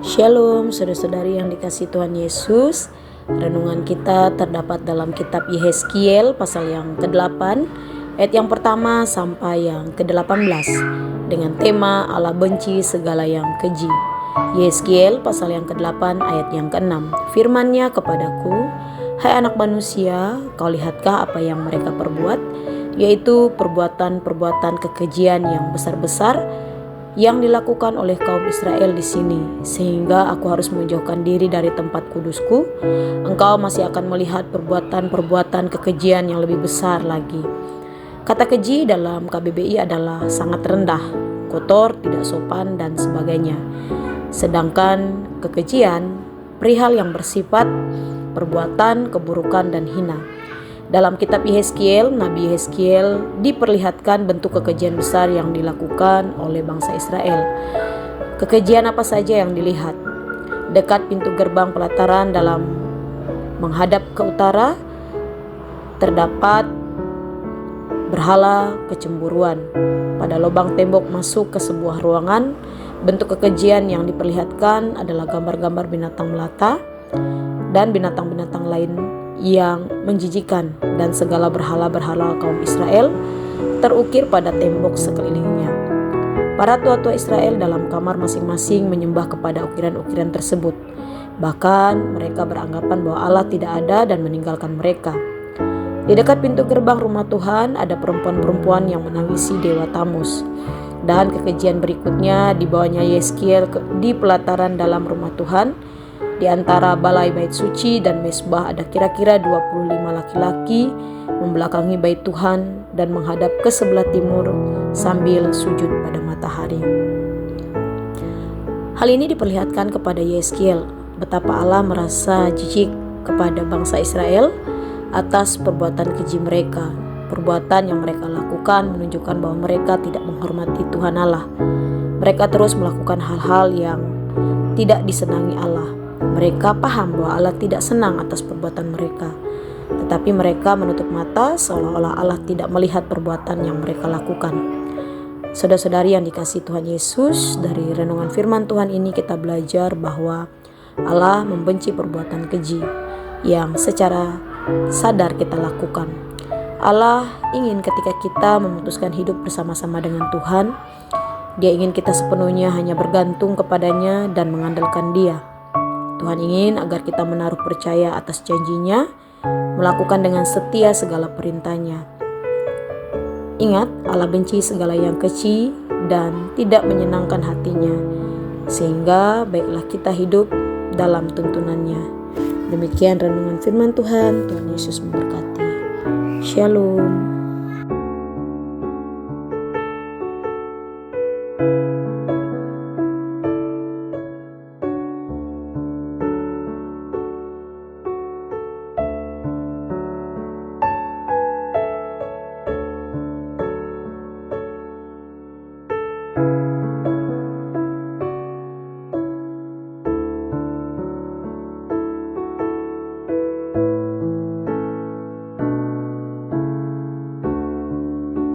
Shalom saudara-saudari yang dikasihi Tuhan Yesus. Renungan kita terdapat dalam kitab Yehezkiel pasal yang ke-8 ayat yang pertama sampai yang ke-18 dengan tema Allah benci segala yang keji. Yehezkiel pasal yang ke-8 ayat yang ke-6. Firman-Nya kepadaku, hai anak manusia, kau lihatkah apa yang mereka perbuat, yaitu perbuatan-perbuatan kekejian yang besar-besar yang dilakukan oleh kaum Israel di sini, sehingga aku harus menjauhkan diri dari tempat kudusku. Engkau masih akan melihat perbuatan-perbuatan kekejian yang lebih besar lagi. Kata keji dalam KBBI adalah sangat rendah, kotor, tidak sopan, dan sebagainya. Sedangkan kekejian, perihal yang bersifat perbuatan, keburukan, dan hina. Dalam kitab Yehezkiel, Nabi Yehezkiel diperlihatkan bentuk kekejian besar yang dilakukan oleh bangsa Israel. Kekejian apa saja yang dilihat? Dekat pintu gerbang pelataran dalam menghadap ke utara, terdapat berhala kecemburuan. Pada lubang tembok masuk ke sebuah ruangan, bentuk kekejian yang diperlihatkan adalah gambar-gambar binatang melata dan binatang-binatang lain yang menjijikan, dan segala berhala-berhala kaum Israel terukir pada tembok sekelilingnya. Para tua-tua Israel dalam kamar masing-masing menyembah kepada ukiran-ukiran tersebut. Bahkan mereka beranggapan bahwa Allah tidak ada dan meninggalkan mereka. Di dekat pintu gerbang rumah Tuhan ada perempuan-perempuan yang menangisi dewa Tamus. Dan kekejian berikutnya dibawanya Yehezkiel di pelataran dalam rumah Tuhan. Di antara balai bait suci dan mesbah ada kira-kira 25 laki-laki membelakangi bait Tuhan dan menghadap ke sebelah timur sambil sujud pada matahari. Hal ini diperlihatkan kepada Yehezkiel betapa Allah merasa jijik kepada bangsa Israel atas perbuatan keji mereka. Perbuatan yang mereka lakukan menunjukkan bahwa mereka tidak menghormati Tuhan Allah. Mereka terus melakukan hal-hal yang tidak disenangi Allah. Mereka paham bahwa Allah tidak senang atas perbuatan mereka, tetapi mereka menutup mata seolah-olah Allah tidak melihat perbuatan yang mereka lakukan. Saudara-saudari yang dikasihi Tuhan Yesus, dari renungan firman Tuhan ini kita belajar bahwa Allah membenci perbuatan keji yang secara sadar kita lakukan. Allah ingin ketika kita memutuskan hidup bersama-sama dengan Tuhan, Dia ingin kita sepenuhnya hanya bergantung kepadanya dan mengandalkan Dia. Tuhan ingin agar kita menaruh percaya atas janjinya, melakukan dengan setia segala perintahnya. Ingat, Allah benci segala yang keji dan tidak menyenangkan hatinya, sehingga baiklah kita hidup dalam tuntunannya. Demikian renungan firman Tuhan. Tuhan Yesus memberkati. Shalom.